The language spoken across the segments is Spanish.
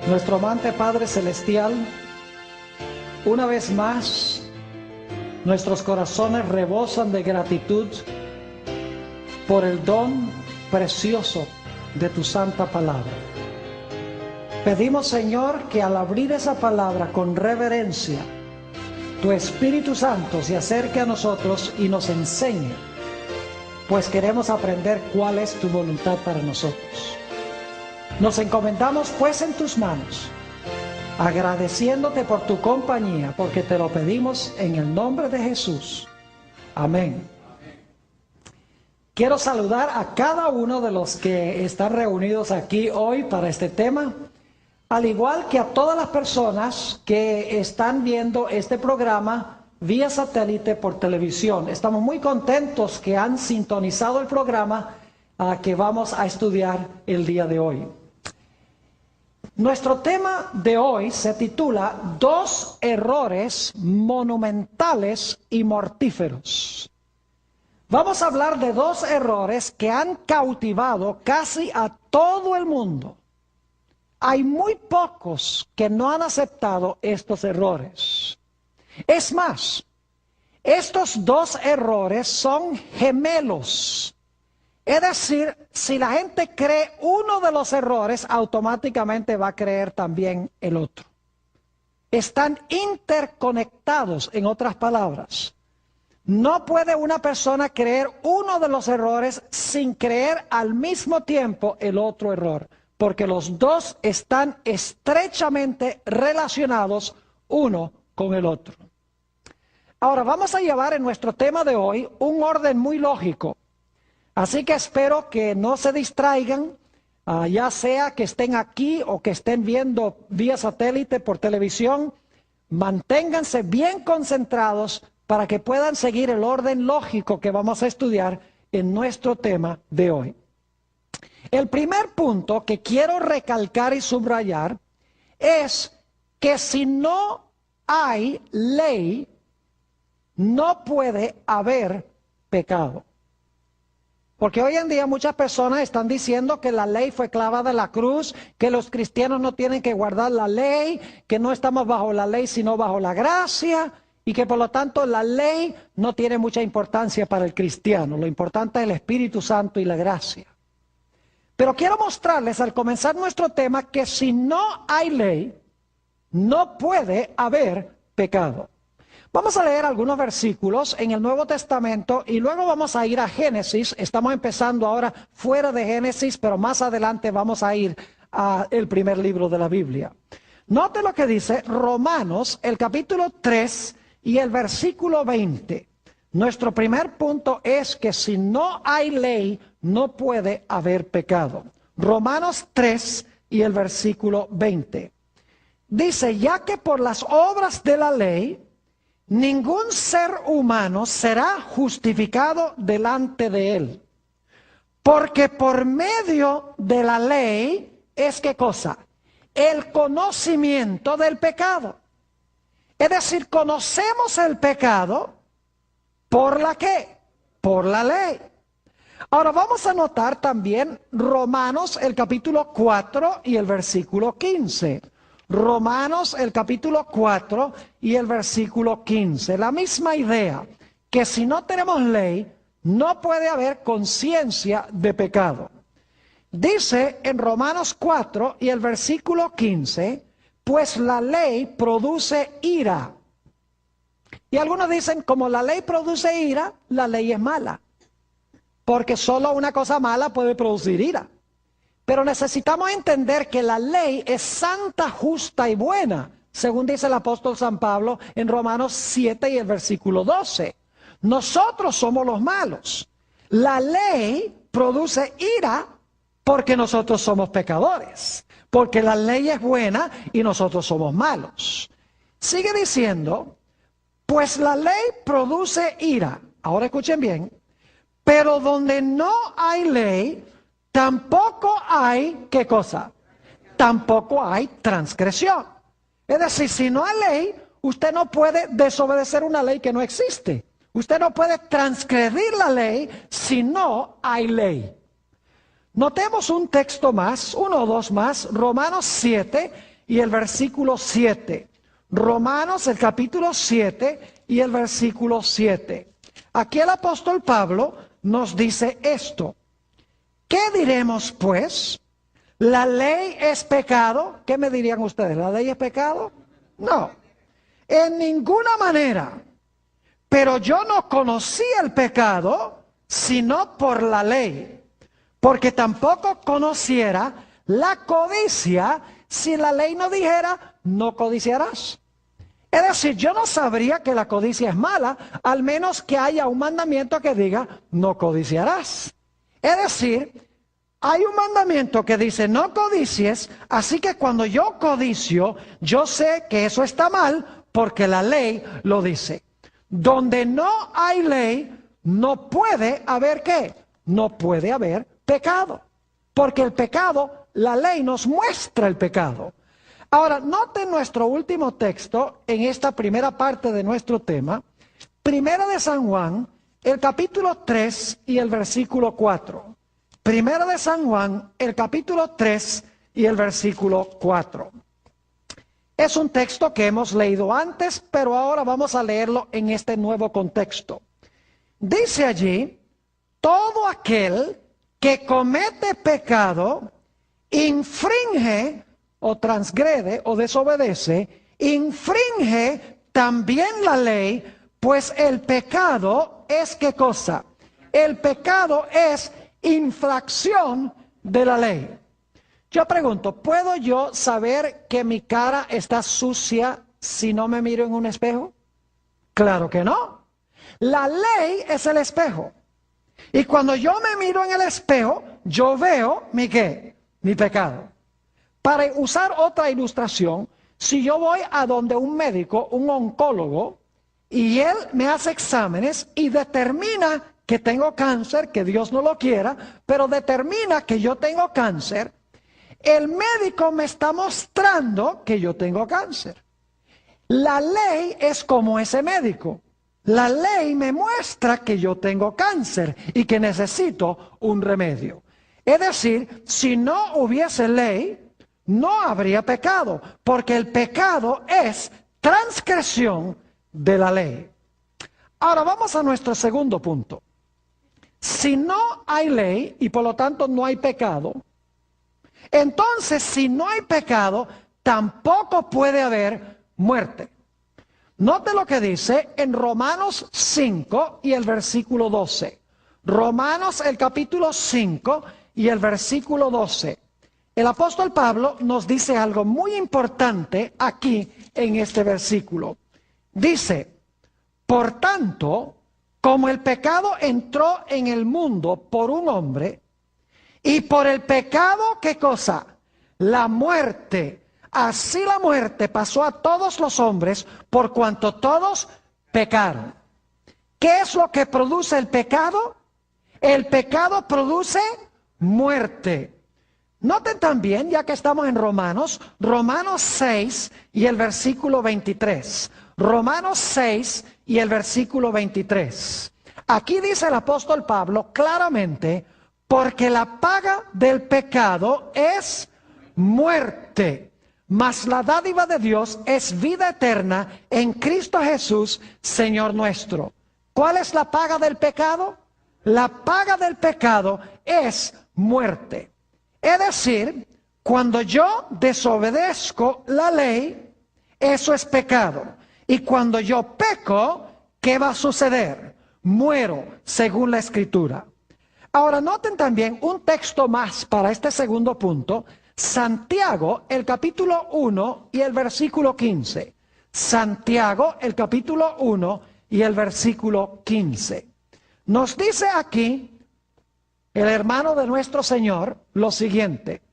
Nuestro amante Padre Celestial, una vez más, nuestros corazones rebosan de gratitud por el don precioso de tu santa palabra. Pedimos, Señor, que al abrir esa palabra con reverencia, tu Espíritu Santo se acerque a nosotros y nos enseñe, pues queremos aprender cuál es tu voluntad para nosotros. Nos encomendamos pues en tus manos, agradeciéndote por tu compañía, porque te lo pedimos en el nombre de Jesús. Amén. Quiero saludar a cada uno de los que están reunidos aquí hoy para este tema, al igual que a todas las personas que están viendo este programa vía satélite por televisión. Estamos muy contentos que han sintonizado el programa que vamos a estudiar el día de hoy. Nuestro tema de hoy se titula Dos errores monumentales y mortíferos. Vamos a hablar de dos errores que han cautivado casi a todo el mundo. Hay muy pocos que no han aceptado estos errores. Es más, estos dos errores son gemelos. Es decir, si la gente cree uno de los errores, automáticamente va a creer también el otro. Están interconectados, en otras palabras. No puede una persona creer uno de los errores sin creer al mismo tiempo el otro error, porque los dos están estrechamente relacionados uno con el otro. Ahora, vamos a llevar en nuestro tema de hoy un orden muy lógico. Así que espero que no se distraigan, ya sea que estén aquí o que estén viendo vía satélite por televisión. Manténganse bien concentrados para que puedan seguir el orden lógico que vamos a estudiar en nuestro tema de hoy. El primer punto que quiero recalcar y subrayar es que si no hay ley, no puede haber pecado. Porque hoy en día muchas personas están diciendo que la ley fue clavada en la cruz, que los cristianos no tienen que guardar la ley, que no estamos bajo la ley sino bajo la gracia, y que por lo tanto la ley no tiene mucha importancia para el cristiano. Lo importante es el Espíritu Santo y la gracia. Pero quiero mostrarles al comenzar nuestro tema que si no hay ley, no puede haber pecado. Vamos a leer algunos versículos en el Nuevo Testamento y luego vamos a ir a Génesis. Estamos empezando ahora fuera de Génesis, pero más adelante vamos a ir al primer libro de la Biblia. Note lo que dice Romanos, el capítulo 3 y el versículo 20. Nuestro primer punto es que si no hay ley, no puede haber pecado. Romanos 3 y el versículo 20. Dice, ya que por las obras de la ley, ningún ser humano será justificado delante de él. Porque por medio de la ley es ¿qué cosa? El conocimiento del pecado. Es decir, conocemos el pecado ¿por la qué? Por la ley. Ahora vamos a notar también Romanos el capítulo 4 y el versículo 15. Romanos el capítulo 4 y el versículo 15. La misma idea, que si no tenemos ley, no puede haber conciencia de pecado. Dice en Romanos 4 y el versículo 15, pues la ley produce ira. Y algunos dicen, como la ley produce ira, la ley es mala. Porque solo una cosa mala puede producir ira. Pero necesitamos entender que la ley es santa, justa y buena, según dice el apóstol San Pablo en Romanos 7 y el versículo 12. Nosotros somos los malos. La ley produce ira porque nosotros somos pecadores. Porque la ley es buena y nosotros somos malos. Sigue diciendo, pues la ley produce ira. Ahora escuchen bien. Pero donde no hay ley, tampoco hay, ¿qué cosa? Tampoco hay transgresión. Es decir, si no hay ley, usted no puede desobedecer una ley que no existe. Usted no puede transgredir la ley si no hay ley. Notemos un texto más, uno o dos más, Romanos 7 y el versículo 7. Romanos el capítulo 7 y el versículo 7. Aquí el apóstol Pablo nos dice esto. ¿Qué diremos pues? ¿La ley es pecado? ¿Qué me dirían ustedes? ¿La ley es pecado? No, en ninguna manera. Pero yo no conocí el pecado sino por la ley, porque tampoco conociera la codicia si la ley no dijera, no codiciarás. Es decir, yo no sabría que la codicia es mala, al menos que haya un mandamiento que diga, no codiciarás. Es decir, hay un mandamiento que dice, no codicies, así que cuando yo codicio, yo sé que eso está mal, porque la ley lo dice. Donde no hay ley, no puede haber ¿qué? No puede haber pecado. Porque el pecado, la ley nos muestra el pecado. Ahora, noten nuestro último texto en esta primera parte de nuestro tema. Primera de San Juan, el capítulo 3 y el versículo 4. Primera de San Juan, el capítulo 3 y el versículo 4. Es un texto que hemos leído antes, pero ahora vamos a leerlo en este nuevo contexto. Dice allí, todo aquel que comete pecado, infringe o transgrede o desobedece, infringe también la ley, pues el pecado es ¿qué cosa? El pecado es infracción de la ley. Yo pregunto, ¿puedo yo saber que mi cara está sucia si no me miro en un espejo? Claro que no. La ley es el espejo. Y cuando yo me miro en el espejo, yo veo mi ¿qué? Mi pecado. Para usar otra ilustración, si yo voy a donde un médico, un oncólogo, y él me hace exámenes y determina que tengo cáncer, que Dios no lo quiera, pero determina que yo tengo cáncer, el médico me está mostrando que yo tengo cáncer. La ley es como ese médico. La ley me muestra que yo tengo cáncer y que necesito un remedio. Es decir, si no hubiese ley, no habría pecado, porque el pecado es transgresión de la ley. Ahora vamos a nuestro segundo punto. Si no hay ley y por lo tanto no hay pecado, entonces si no hay pecado, tampoco puede haber muerte. Note lo que dice en Romanos 5 y el versículo 12. Romanos el capítulo 5 y el versículo 12. El apóstol Pablo nos dice algo muy importante aquí en este versículo. Dice, por tanto, como el pecado entró en el mundo por un hombre, y por el pecado, ¿qué cosa? La muerte. Así la muerte pasó a todos los hombres por cuanto todos pecaron. ¿Qué es lo que produce el pecado? El pecado produce muerte. Noten también, ya que estamos en Romanos, Romanos 6 y el versículo 23. Romanos 6 y el versículo 23. Aquí dice el apóstol Pablo claramente, porque la paga del pecado es muerte, mas la dádiva de Dios es vida eterna en Cristo Jesús, Señor nuestro. ¿Cuál es la paga del pecado? La paga del pecado es muerte. Es decir, cuando yo desobedezco la ley, eso es pecado. Y cuando yo peco, ¿qué va a suceder? Muero, según la Escritura. Ahora noten también un texto más para este segundo punto, Santiago, el capítulo 1 y el versículo 15. Santiago, el capítulo 1 y el versículo 15. Nos dice aquí el hermano de nuestro Señor lo siguiente.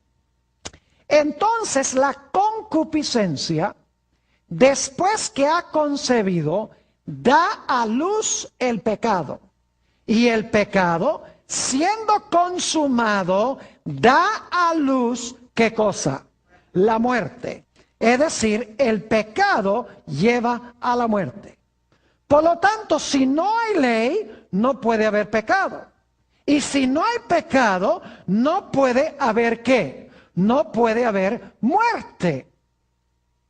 Entonces la concupiscencia, después que ha concebido, da a luz el pecado. Y el pecado, siendo consumado, da a luz, ¿qué cosa? La muerte. Es decir, el pecado lleva a la muerte. Por lo tanto, si no hay ley, no puede haber pecado. Y si no hay pecado, no puede haber ¿qué? No puede haber muerte.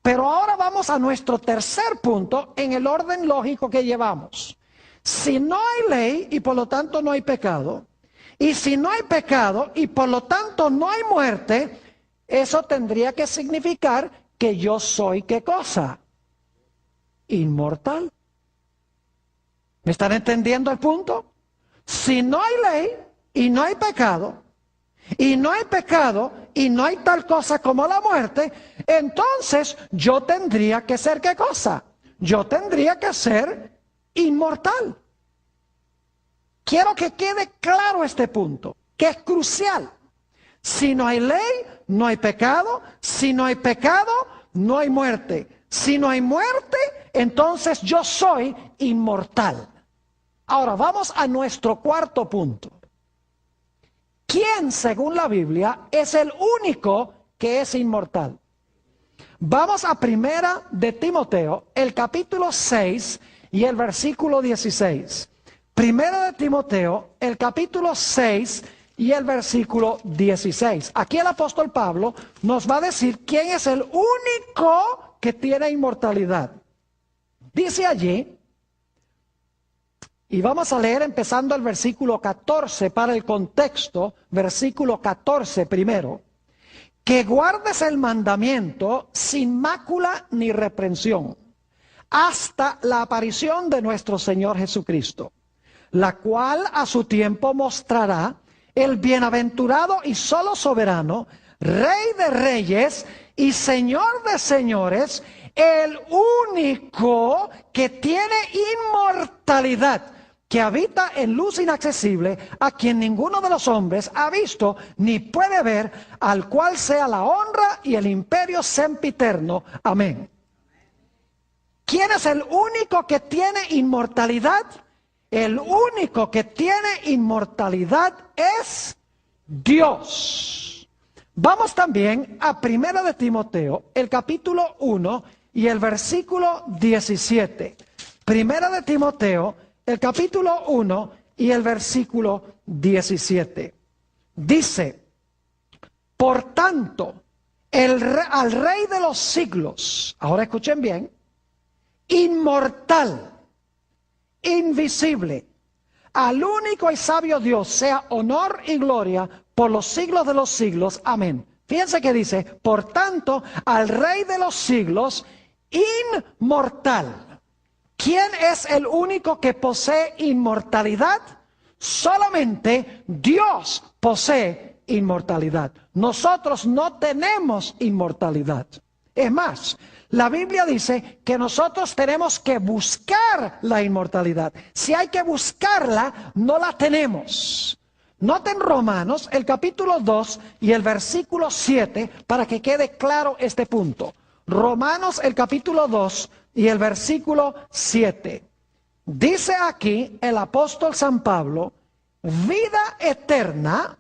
Pero ahora vamos a nuestro tercer punto en el orden lógico que llevamos. Si no hay ley y por lo tanto no hay pecado, y si no hay pecado y por lo tanto no hay muerte, eso tendría que significar que yo soy ¿qué cosa? Inmortal. ¿Me están entendiendo el punto? Si no hay ley y no hay pecado, y no hay pecado y no hay tal cosa como la muerte, entonces yo tendría que ser ¿qué cosa? Yo tendría que ser inmortal. Quiero que quede claro este punto, que es crucial. Si no hay ley, no hay pecado. Si no hay pecado, no hay muerte. Si no hay muerte, entonces yo soy inmortal. Ahora vamos a nuestro cuarto punto. ¿Quién, según la Biblia, es el único que es inmortal? Vamos a Primera de Timoteo, el capítulo 6 y el versículo 16. Primera de Timoteo, el capítulo 6 y el versículo 16. Aquí el apóstol Pablo nos va a decir quién es el único que tiene inmortalidad. Dice allí, y vamos a leer empezando el versículo 14 para el contexto, versículo 14 primero, que guardes el mandamiento sin mácula ni reprensión, hasta la aparición de nuestro Señor Jesucristo, la cual a su tiempo mostrará el bienaventurado y solo soberano, Rey de reyes y Señor de señores, el único que tiene inmortalidad, que habita en luz inaccesible, a quien ninguno de los hombres ha visto ni puede ver, al cual sea la honra y el imperio sempiterno. Amén. ¿Quién es el único que tiene inmortalidad? El único que tiene inmortalidad es Dios. Vamos también a Primera de Timoteo, el capítulo 1 y el versículo 17. Primera de Timoteo, el capítulo 1 y el versículo 17. Dice, por tanto, al Rey de los siglos, ahora escuchen bien, inmortal, invisible, al único y sabio Dios, sea honor y gloria por los siglos de los siglos. Amén. Fíjense que dice, por tanto, al Rey de los siglos, inmortal. ¿Quién es el único que posee inmortalidad? Solamente Dios posee inmortalidad. Nosotros no tenemos inmortalidad. Es más, la Biblia dice que nosotros tenemos que buscar la inmortalidad. Si hay que buscarla, no la tenemos. Noten Romanos, el capítulo 2 y el versículo 7, para que quede claro este punto. Romanos, el capítulo 2 y el versículo 7. Dice aquí el apóstol San Pablo, vida eterna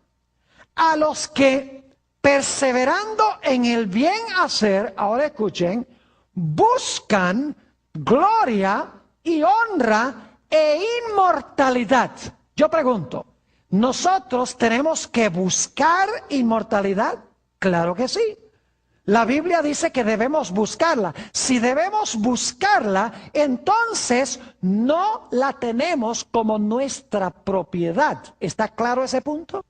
a los que perseverando en el bien hacer, ahora escuchen, buscan gloria y honra e inmortalidad. Yo pregunto, ¿nosotros tenemos que buscar inmortalidad? Claro que sí. La Biblia dice que debemos buscarla. Si debemos buscarla, entonces no la tenemos como nuestra propiedad. ¿Está claro ese punto?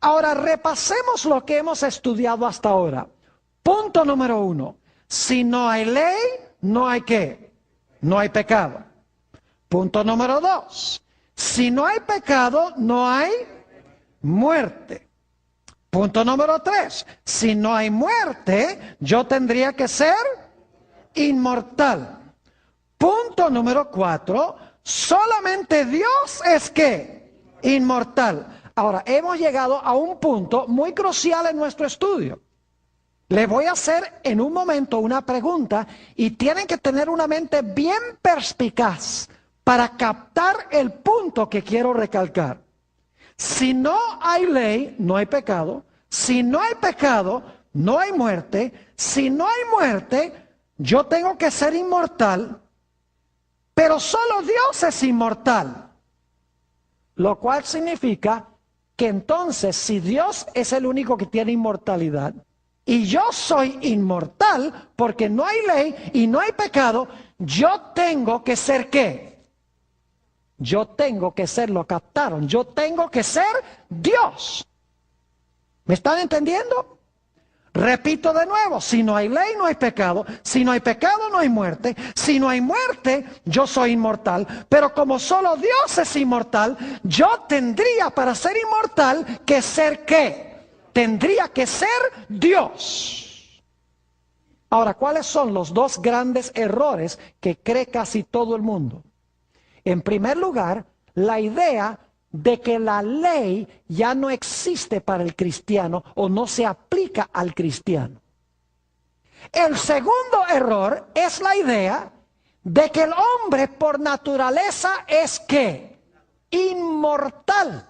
Ahora repasemos lo que hemos estudiado hasta ahora. Punto número 1. Si no hay ley, no hay ¿qué? No hay pecado. Punto número 2. Si no hay pecado, no hay muerte. Punto número 3. Si no hay muerte, yo tendría que ser inmortal. Punto número 4. Solamente Dios es ¿qué? Inmortal. Ahora, hemos llegado a un punto muy crucial en nuestro estudio. Le voy a hacer en un momento una pregunta y tienen que tener una mente bien perspicaz para captar el punto que quiero recalcar. Si no hay ley, no hay pecado. Si no hay pecado, no hay muerte. Si no hay muerte, yo tengo que ser inmortal. Pero solo Dios es inmortal. Lo cual significa que entonces, si Dios es el único que tiene inmortalidad, y yo soy inmortal porque no hay ley y no hay pecado, yo tengo que ser ¿qué? Yo tengo que ser, lo captaron, yo tengo que ser Dios. ¿Me están entendiendo? Repito de nuevo, si no hay ley no hay pecado, si no hay pecado no hay muerte, si no hay muerte yo soy inmortal, pero como solo Dios es inmortal, yo tendría para ser inmortal que ser ¿qué? Tendría que ser Dios. Ahora, ¿cuáles son los dos grandes errores que cree casi todo el mundo? En primer lugar, la idea de que la ley ya no existe para el cristiano o no se aplica al cristiano. El segundo error es la idea de que el hombre por naturaleza es ¿qué? Inmortal.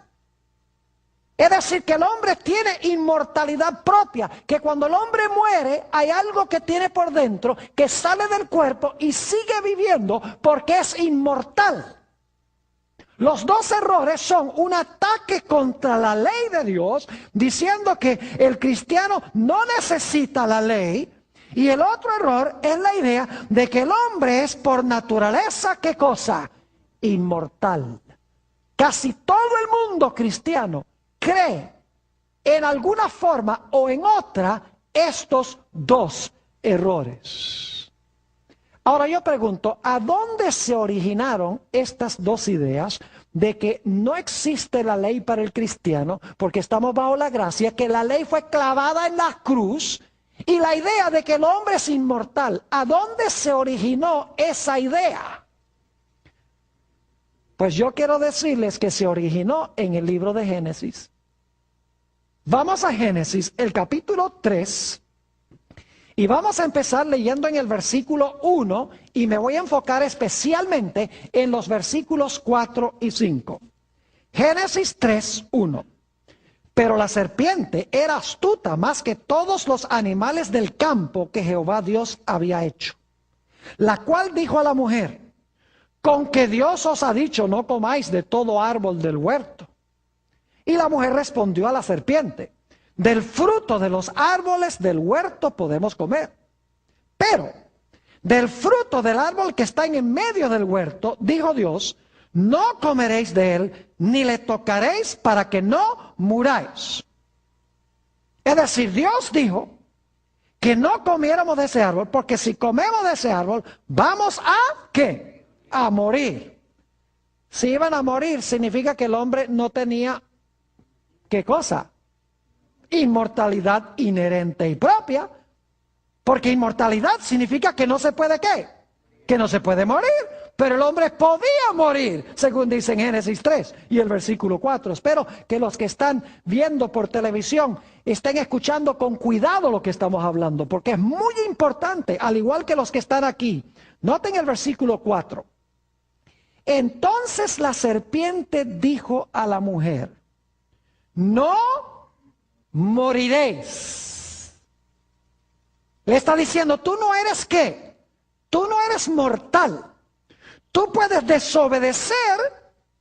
Es decir, que el hombre tiene inmortalidad propia, que cuando el hombre muere hay algo que tiene por dentro que sale del cuerpo y sigue viviendo porque es inmortal. Los dos errores son un ataque contra la ley de Dios, diciendo que el cristiano no necesita la ley, y el otro error es la idea de que el hombre es por naturaleza, ¿qué cosa? Inmortal. Casi todo el mundo cristiano cree en alguna forma o en otra estos dos errores. Ahora yo pregunto, ¿a dónde se originaron estas dos ideas de que no existe la ley para el cristiano, porque estamos bajo la gracia, que la ley fue clavada en la cruz, y la idea de que el hombre es inmortal? ¿A dónde se originó esa idea? Pues yo quiero decirles que se originó en el libro de Génesis. Vamos a Génesis, el capítulo 3. Y vamos a empezar leyendo en el versículo 1 y me voy a enfocar especialmente en los versículos 4 y 5. Génesis 3, 1. Pero la serpiente era astuta más que todos los animales del campo que Jehová Dios había hecho, la cual dijo a la mujer: ¿con que Dios os ha dicho no comáis de todo árbol del huerto? Y la mujer respondió a la serpiente: del fruto de los árboles del huerto podemos comer, pero del fruto del árbol que está en medio del huerto, dijo Dios, no comeréis de él, ni le tocaréis para que no muráis. Es decir, Dios dijo que no comiéramos de ese árbol, porque si comemos de ese árbol, vamos a ¿qué? A morir. Si iban a morir, significa que el hombre no tenía, ¿qué cosa? Inmortalidad inherente y propia, porque inmortalidad significa que no se puede ¿qué? Que no se puede morir, pero el hombre podía morir, según dice en Génesis 3 y el versículo 4. Espero que los que están viendo por televisión estén escuchando con cuidado lo que estamos hablando, porque es muy importante, al igual que los que están aquí. Noten el versículo 4. Entonces la serpiente dijo a la mujer: no moriréis. Le está diciendo, tú no eres ¿qué? Tú no eres mortal. Tú puedes desobedecer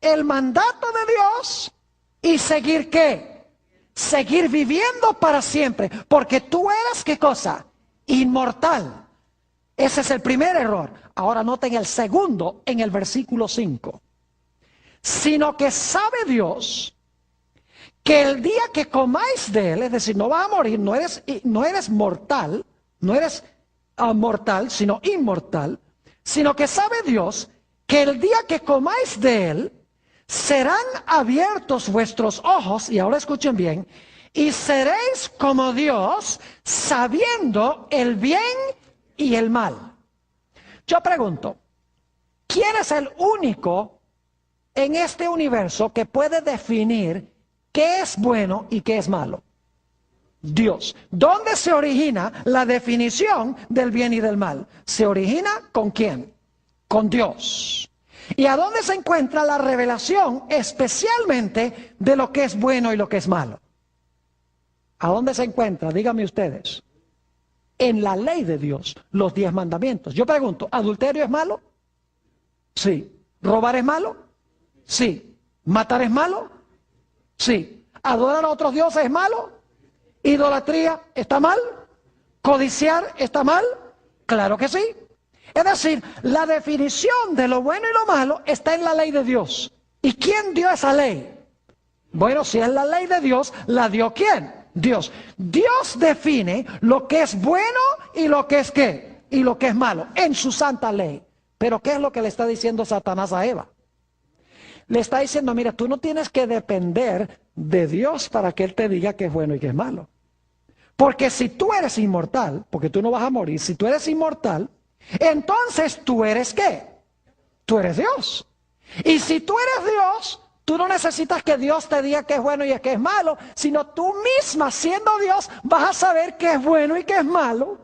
el mandato de Dios y seguir ¿qué? Seguir viviendo para siempre, porque tú eres ¿qué cosa? Inmortal. Ese es el primer error. Ahora noten el segundo en el versículo 5. Sino que sabe Dios que el día que comáis de él, es decir, no vas a morir, no eres mortal, no eres mortal, sino inmortal, sino que sabe Dios que el día que comáis de él, serán abiertos vuestros ojos, y ahora escuchen bien, y seréis como Dios, sabiendo el bien y el mal. Yo pregunto, ¿quién es el único en este universo que puede definir qué es bueno y qué es malo? Dios. ¿Dónde se origina la definición del bien y del mal? ¿Se origina con quién? Con Dios. ¿Y a dónde se encuentra la revelación especialmente de lo que es bueno y lo que es malo? ¿A dónde se encuentra? Díganme ustedes. En la ley de Dios, los 10 mandamientos. Yo pregunto, ¿adulterio es malo? Sí. ¿Robar es malo? Sí. ¿Matar es malo? Sí. ¿Adorar a otros dioses es malo? ¿Idolatría está mal? ¿Codiciar está mal? Claro que sí. Es decir, la definición de lo bueno y lo malo está en la ley de Dios. ¿Y quién dio esa ley? Bueno, si es la ley de Dios, ¿la dio quién? Dios. Dios define lo que es bueno y lo que es ¿qué? Y lo que es malo, en su santa ley. Pero ¿qué es lo que le está diciendo Satanás a Eva? Le está diciendo, mira, tú no tienes que depender de Dios para que Él te diga qué es bueno y qué es malo. Porque si tú eres inmortal, porque tú no vas a morir, si tú eres inmortal, entonces tú eres ¿qué? Tú eres Dios. Y si tú eres Dios, tú no necesitas que Dios te diga qué es bueno y qué es malo, sino tú misma, siendo Dios, vas a saber qué es bueno y qué es malo.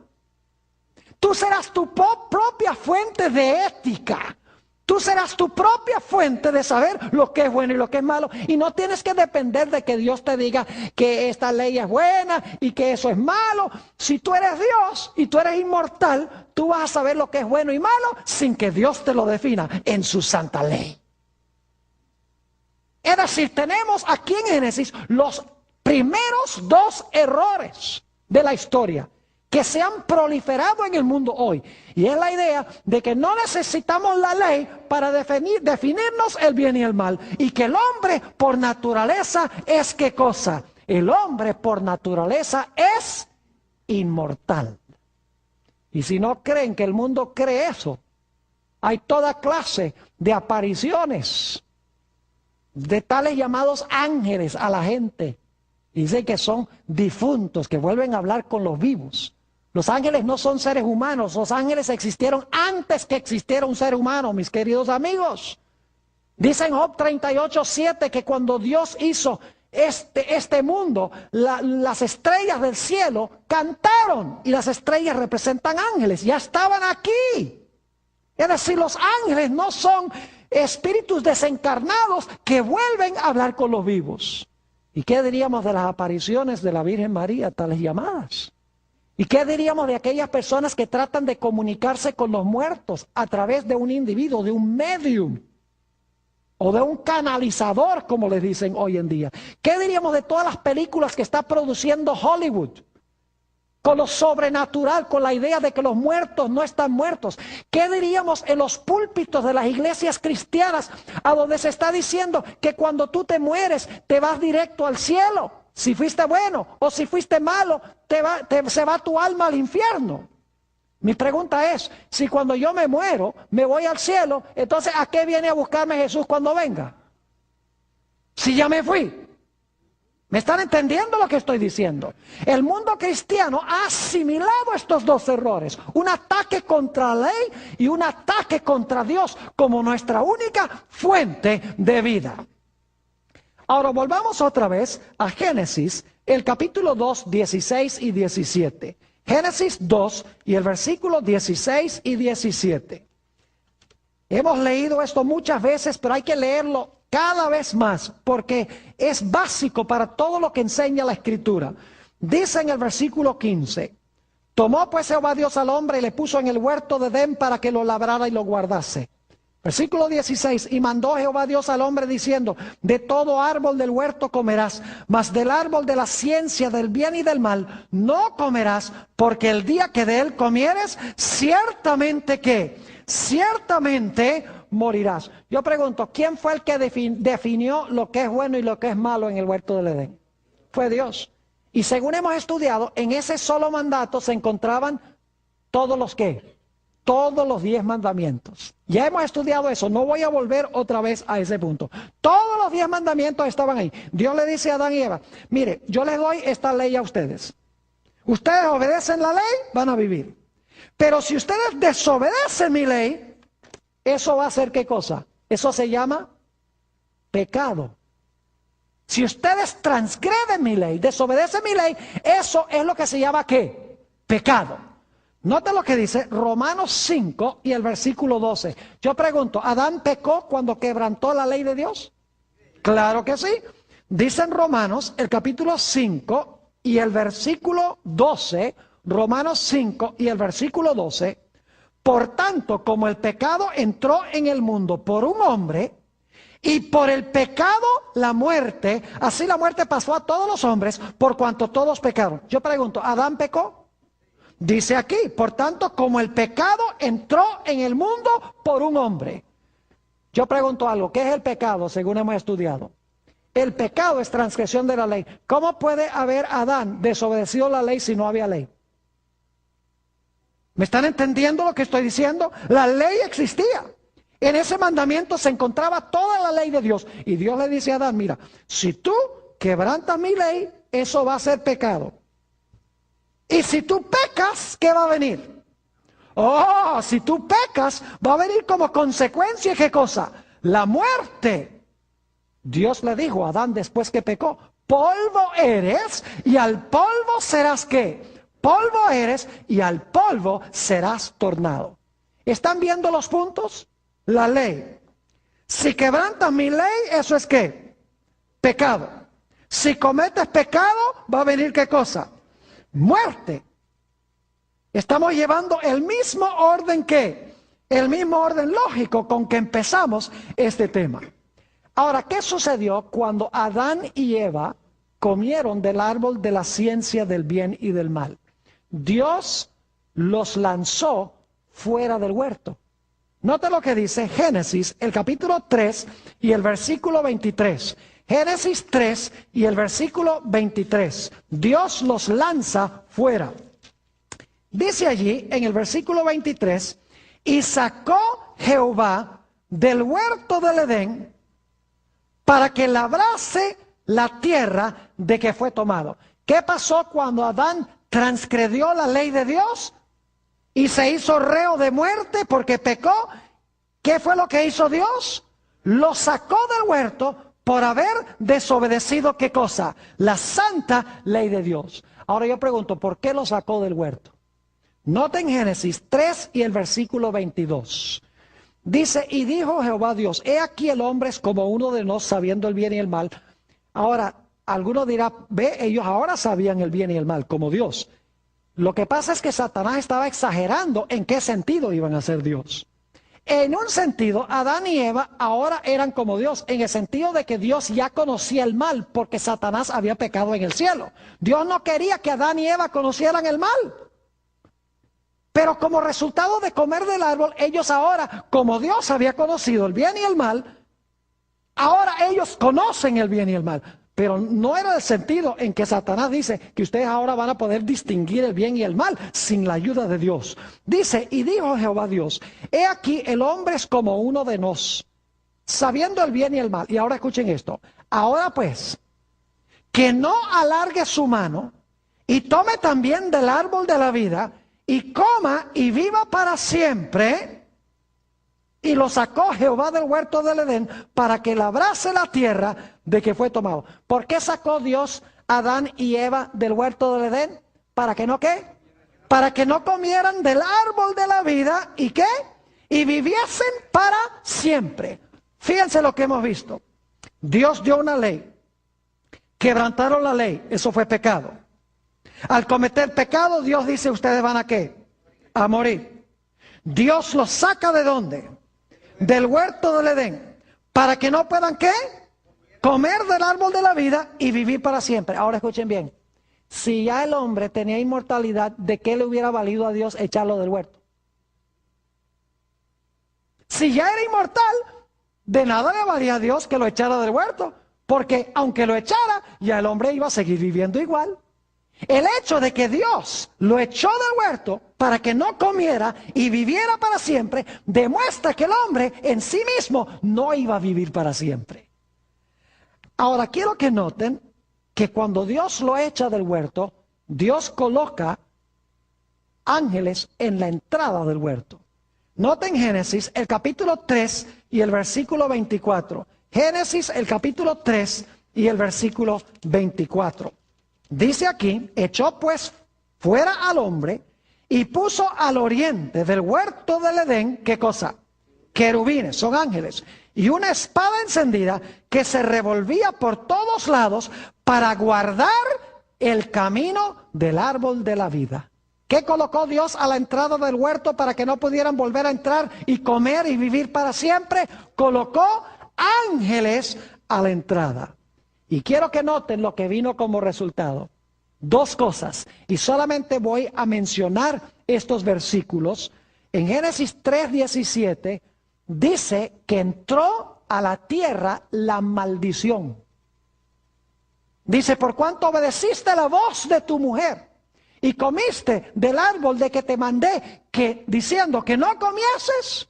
Tú serás tu propia fuente de ética. Tú serás tu propia fuente de saber lo que es bueno y lo que es malo. Y no tienes que depender de que Dios te diga que esta ley es buena y que eso es malo. Si tú eres Dios y tú eres inmortal, tú vas a saber lo que es bueno y malo sin que Dios te lo defina en su santa ley. Es decir, tenemos aquí en Génesis los primeros dos errores de la historia que se han proliferado en el mundo hoy. Y es la idea de que no necesitamos la ley para definirnos el bien y el mal. Y que el hombre por naturaleza es ¿qué cosa? El hombre por naturaleza es inmortal. Y si no creen que el mundo cree eso, hay toda clase de apariciones de tales llamados ángeles a la gente. Dicen que son difuntos, que vuelven a hablar con los vivos. Los ángeles no son seres humanos, los ángeles existieron antes que existiera un ser humano, mis queridos amigos. Dice en Job 38:7 que cuando Dios hizo este mundo, las estrellas del cielo cantaron, y las estrellas representan ángeles, ya estaban aquí. Es decir, los ángeles no son espíritus desencarnados que vuelven a hablar con los vivos. ¿Y qué diríamos de las apariciones de la Virgen María, tales llamadas? ¿Y qué diríamos de aquellas personas que tratan de comunicarse con los muertos a través de un individuo, de un medium? O de un canalizador, como les dicen hoy en día. ¿Qué diríamos de todas las películas que está produciendo Hollywood? Con lo sobrenatural, con la idea de que los muertos no están muertos. ¿Qué diríamos en los púlpitos de las iglesias cristianas, a donde se está diciendo que cuando tú te mueres, te vas directo al cielo? Si fuiste bueno o si fuiste malo, se va tu alma al infierno. Mi pregunta es, si cuando yo me muero, me voy al cielo, entonces ¿a qué viene a buscarme Jesús cuando venga? Si ya me fui. ¿Me están entendiendo lo que estoy diciendo? El mundo cristiano ha asimilado estos dos errores. Un ataque contra la ley y un ataque contra Dios como nuestra única fuente de vida. Ahora volvamos otra vez a Génesis, el capítulo 2, 16 y 17. Génesis 2 y el versículo 16 y 17. Hemos leído esto muchas veces, pero hay que leerlo cada vez más, porque es básico para todo lo que enseña la Escritura. Dice en el versículo 15, tomó pues Jehová Dios al hombre y le puso en el huerto de Edén para que lo labrara y lo guardase. Versículo 16, y mandó Jehová Dios al hombre diciendo, de todo árbol del huerto comerás, mas del árbol de la ciencia del bien y del mal no comerás, porque el día que de él comieres, ciertamente ¿qué? Ciertamente morirás. Yo pregunto, ¿quién fue el que definió lo que es bueno y lo que es malo en el huerto del Edén? Fue Dios. Y según hemos estudiado, en ese solo mandato se encontraban todos los ¿qué? Todos los 10 mandamientos. Ya hemos estudiado eso, no voy a volver otra vez a ese punto. Todos los 10 mandamientos estaban ahí. Dios le dice a Adán y Eva, mire, yo les doy esta ley a ustedes. Ustedes obedecen la ley, van a vivir. Pero si ustedes desobedecen mi ley, eso va a ser ¿qué cosa? Eso se llama pecado. Si ustedes transgreden mi ley, desobedecen mi ley, eso es lo que se llama ¿qué? Pecado. Nota lo que dice Romanos 5 y el versículo 12. Yo pregunto, ¿Adán pecó cuando quebrantó la ley de Dios? Claro que sí. Dice en Romanos, el capítulo 5 y el versículo 12, Romanos 5 y el versículo 12, por tanto, como el pecado entró en el mundo por un hombre, y por el pecado la muerte, así la muerte pasó a todos los hombres, por cuanto todos pecaron. Yo pregunto, ¿Adán pecó? Dice aquí, por tanto, como el pecado entró en el mundo por un hombre. Yo pregunto algo, ¿qué es el pecado según hemos estudiado? El pecado es transgresión de la ley. ¿Cómo puede haber Adán desobedecido la ley si no había ley? ¿Me están entendiendo lo que estoy diciendo? La ley existía. En ese mandamiento se encontraba toda la ley de Dios. Y Dios le dice a Adán, mira, si tú quebrantas mi ley, eso va a ser pecado. Y si tú pecas, ¿qué va a venir? Oh, si tú pecas, va a venir como consecuencia, ¿qué cosa? La muerte. Dios le dijo a Adán después que pecó, polvo eres y al polvo serás ¿qué? Polvo eres y al polvo serás tornado. ¿Están viendo los puntos? La ley. Si quebrantas mi ley, ¿eso es qué? Pecado. Si cometes pecado, va a venir ¿qué cosa? Muerte. Estamos llevando el mismo orden que, el mismo orden lógico con que empezamos este tema. Ahora, ¿qué sucedió cuando Adán y Eva comieron del árbol de la ciencia del bien y del mal? Dios los lanzó fuera del huerto. Note lo que dice Génesis, el capítulo 3 y el versículo 23. Génesis 3 y el versículo 23. Dios los lanza fuera. Dice allí en el versículo 23, y sacó Jehová del huerto del Edén para que labrase la tierra de que fue tomado. ¿Qué pasó cuando Adán transgredió la ley de Dios y se hizo reo de muerte porque pecó? ¿Qué fue lo que hizo Dios? Lo sacó del huerto por haber desobedecido ¿qué cosa? La santa ley de Dios. Ahora yo pregunto, ¿por qué lo sacó del huerto? Noten Génesis 3 y el versículo 22. Dice, y dijo Jehová Dios, he aquí el hombre es como uno de nosotros sabiendo el bien y el mal. Ahora, alguno dirá, ve, ellos ahora sabían el bien y el mal, como Dios. Lo que pasa es que Satanás estaba exagerando en qué sentido iban a ser Dios. En un sentido, Adán y Eva ahora eran como Dios, en el sentido de que Dios ya conocía el mal, porque Satanás había pecado en el cielo. Dios no quería que Adán y Eva conocieran el mal. Pero como resultado de comer del árbol, ellos ahora, como Dios había conocido el bien y el mal, ahora ellos conocen el bien y el mal. Pero no era el sentido en que Satanás dice que ustedes ahora van a poder distinguir el bien y el mal sin la ayuda de Dios. Dice, y dijo Jehová Dios, he aquí el hombre es como uno de nosotros, sabiendo el bien y el mal. Y ahora escuchen esto. Ahora pues, que no alargue su mano y tome también del árbol de la vida y coma y viva para siempre. Y lo sacó Jehová del huerto del Edén para que labrase la tierra de que fue tomado. ¿Por qué sacó Dios a Adán y Eva del huerto del Edén? ¿Para que no qué? Para que no comieran del árbol de la vida y qué? Y viviesen para siempre. Fíjense lo que hemos visto. Dios dio una ley. Quebrantaron la ley. Eso fue pecado. Al cometer pecado, Dios dice, ¿ustedes van a qué? A morir. Dios los saca ¿de dónde? Del huerto del Edén. ¿Para que no puedan qué? Comer del árbol de la vida y vivir para siempre. Ahora escuchen bien. Si ya el hombre tenía inmortalidad, ¿de qué le hubiera valido a Dios echarlo del huerto? Si ya era inmortal, de nada le valía a Dios que lo echara del huerto. Porque aunque lo echara, ya el hombre iba a seguir viviendo igual. El hecho de que Dios lo echó del huerto para que no comiera y viviera para siempre, demuestra que el hombre en sí mismo no iba a vivir para siempre. Ahora quiero que noten que cuando Dios lo echa del huerto, Dios coloca ángeles en la entrada del huerto. Noten Génesis, el capítulo 3 y el versículo 24. Génesis, el capítulo 3 y el versículo 24. Dice aquí, echó pues fuera al hombre y puso al oriente del huerto del Edén, ¿qué cosa? Querubines, son ángeles, y una espada encendida que se revolvía por todos lados para guardar el camino del árbol de la vida. ¿Qué colocó Dios a la entrada del huerto para que no pudieran volver a entrar y comer y vivir para siempre? Colocó ángeles a la entrada. Y quiero que noten lo que vino como resultado. Dos cosas. Y solamente voy a mencionar estos versículos. En Génesis 3:17 dice que entró a la tierra la maldición. Dice, por cuanto obedeciste la voz de tu mujer y comiste del árbol de que te mandé, diciendo que no comieses,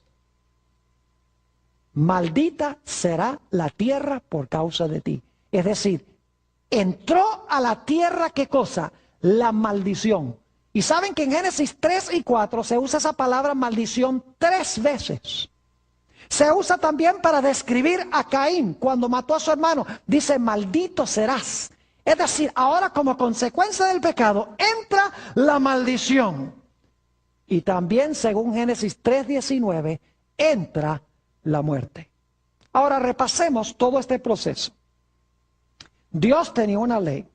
maldita será la tierra por causa de ti. Es decir, entró a la tierra, ¿qué cosa? La maldición. Y saben que en Génesis 3 y 4 se usa esa palabra maldición 3 veces. Se usa también para describir a Caín cuando mató a su hermano. Dice, maldito serás. Es decir, ahora como consecuencia del pecado entra la maldición. Y también según Génesis 3:19 entra la muerte. Ahora repasemos todo este proceso. Dios tenía una ley.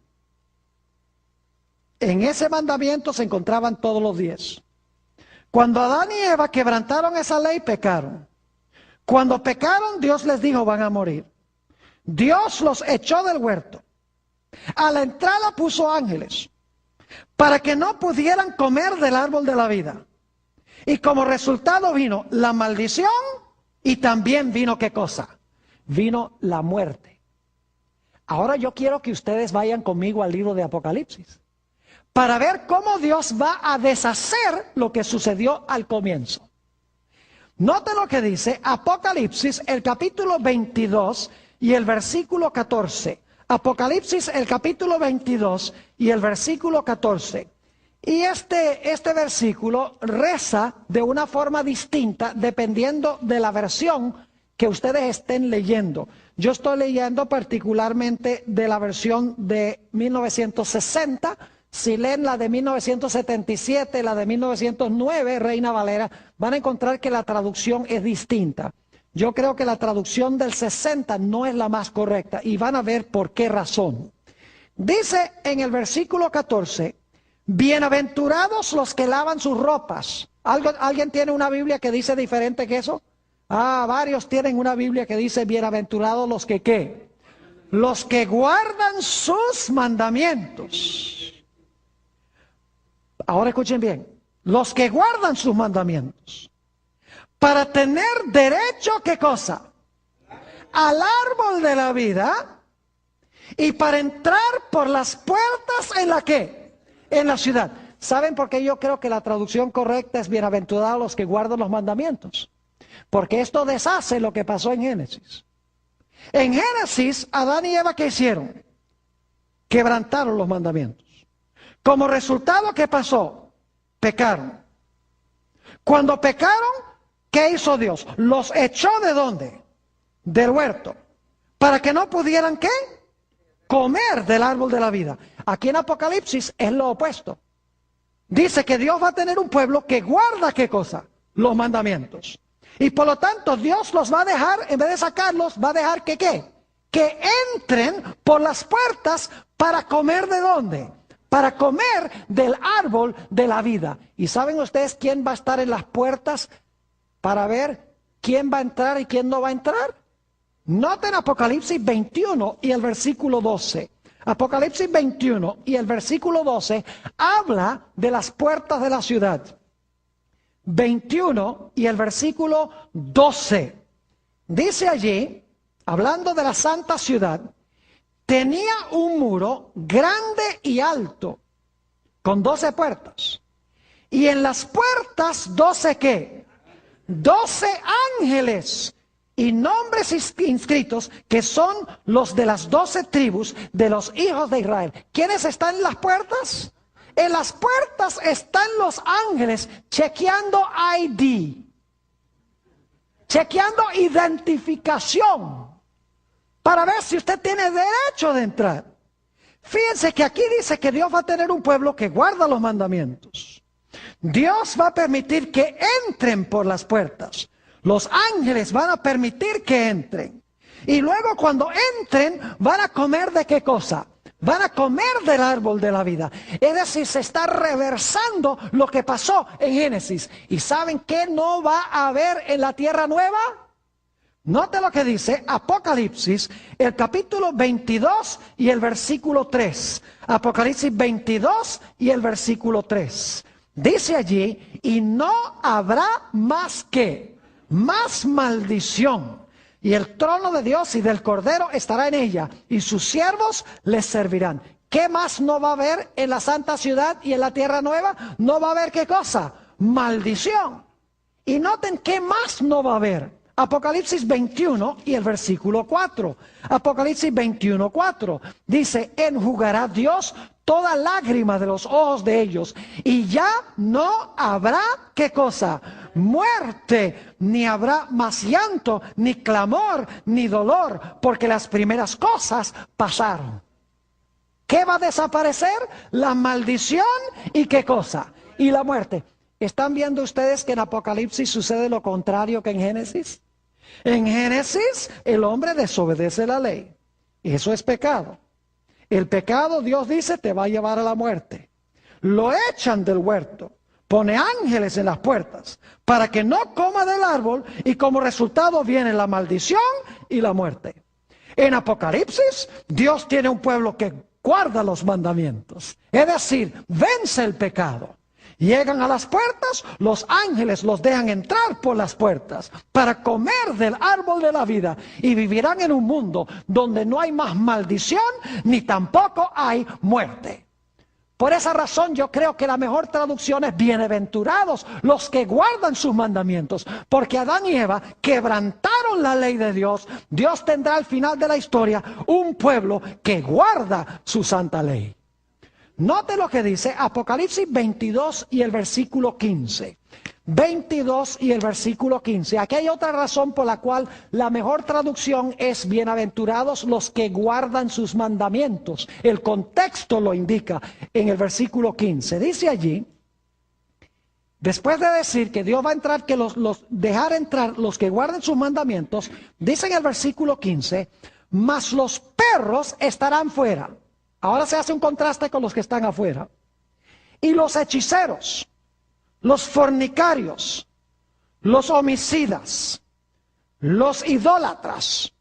En ese mandamiento se encontraban todos los 10. Cuando Adán y Eva quebrantaron esa ley, pecaron. Cuando pecaron, Dios les dijo, van a morir. Dios los echó del huerto. A la entrada puso ángeles para que no pudieran comer del árbol de la vida. Y como resultado vino la maldición y también vino ¿qué cosa? Vino la muerte. Ahora yo quiero que ustedes vayan conmigo al libro de Apocalipsis para ver cómo Dios va a deshacer lo que sucedió al comienzo. Note lo que dice Apocalipsis, el capítulo 22 y el versículo 14. Apocalipsis, el capítulo 22 y el versículo 14. Y este versículo reza de una forma distinta dependiendo de la versión que ustedes estén leyendo. Yo estoy leyendo particularmente de la versión de 1960. Si leen la de 1977, la de 1909, Reina Valera, van a encontrar que la traducción es distinta. Yo creo que la traducción del 60 no es la más correcta y van a ver por qué razón. Dice en el versículo 14, bienaventurados los que lavan sus ropas. ¿Alguien tiene una Biblia que dice diferente que eso? Varios tienen una Biblia que dice bienaventurados los que ¿qué? Los que guardan sus mandamientos. Ahora escuchen bien, los que guardan sus mandamientos. Para tener derecho, ¿qué cosa? Al árbol de la vida y para entrar por las puertas en la ¿qué? En la ciudad. ¿Saben por qué yo creo que la traducción correcta es bienaventurados los que guardan los mandamientos? Porque esto deshace lo que pasó en Génesis. En Génesis, Adán y Eva, ¿qué hicieron? Quebrantaron los mandamientos. Como resultado, ¿qué pasó? Pecaron. Cuando pecaron, ¿qué hizo Dios? Los echó ¿de dónde? Del huerto. Para que no pudieran, ¿qué? Comer del árbol de la vida. Aquí en Apocalipsis es lo opuesto. Dice que Dios va a tener un pueblo que guarda, ¿qué cosa? Los mandamientos. Y por lo tanto Dios los va a dejar, en vez de sacarlos, va a dejar que ¿qué? Que entren por las puertas para comer ¿de dónde? Para comer del árbol de la vida. ¿Y saben ustedes quién va a estar en las puertas para ver quién va a entrar y quién no va a entrar? Noten Apocalipsis 21 y el versículo 12. Apocalipsis 21 y el versículo 12 habla de las puertas de la ciudad. 21 y el versículo 12. Dice allí, hablando de la santa ciudad, tenía un muro grande y alto, con 12 puertas. Y en las puertas, 12 ¿qué? 12 ángeles y nombres inscritos que son los de las 12 tribus de los hijos de Israel. ¿Quiénes están en las puertas? En las puertas están los ángeles chequeando ID, chequeando identificación, para ver si usted tiene derecho de entrar. Fíjense que aquí dice que Dios va a tener un pueblo que guarda los mandamientos. Dios va a permitir que entren por las puertas. Los ángeles van a permitir que entren. Y luego cuando entren van a comer ¿de qué cosa? Van a comer del árbol de la vida. Es decir, se está reversando lo que pasó en Génesis. ¿Y saben qué no va a haber en la tierra nueva? Note lo que dice Apocalipsis, el capítulo 22 y el versículo 3. Apocalipsis 22 y el versículo 3. Dice allí, y no habrá más que, más maldición. Y el trono de Dios y del Cordero estará en ella, y sus siervos les servirán. ¿Qué más no va a haber en la santa ciudad y en la tierra nueva? No va a haber ¿qué cosa? Maldición. Y noten qué más no va a haber. Apocalipsis 21 y el versículo 4. Apocalipsis 21, 4. Dice, enjugará Dios toda lágrima de los ojos de ellos, y ya no habrá ¿qué cosa? Muerte, ni habrá más llanto, ni clamor, ni dolor, porque las primeras cosas pasaron. ¿Qué va a desaparecer? La maldición y ¿qué cosa? Y la muerte. ¿Están viendo ustedes que en Apocalipsis sucede lo contrario que en Génesis? En Génesis el hombre desobedece la ley. Eso es pecado. El pecado, Dios dice, te va a llevar a la muerte. Lo echan del huerto. Pone ángeles en las puertas para que no coma del árbol, y como resultado viene la maldición y la muerte. En Apocalipsis, Dios tiene un pueblo que guarda los mandamientos. Es decir, vence el pecado. Llegan a las puertas, los ángeles los dejan entrar por las puertas para comer del árbol de la vida, y vivirán en un mundo donde no hay más maldición ni tampoco hay muerte. Por esa razón yo creo que la mejor traducción es bienaventurados los que guardan sus mandamientos, porque Adán y Eva quebrantaron la ley de Dios. Dios tendrá al final de la historia un pueblo que guarda su santa ley. Note lo que dice Apocalipsis 22 y el versículo 15. 22 y el versículo 15. Aquí hay otra razón por la cual la mejor traducción es bienaventurados los que guardan sus mandamientos. El contexto lo indica en el versículo 15. Dice allí, después de decir que Dios va a entrar, que dejar entrar los que guarden sus mandamientos, dice en el versículo 15, mas los perros estarán fuera. Ahora se hace un contraste con los que están afuera. Y los hechiceros, los fornicarios, los homicidas, los idólatras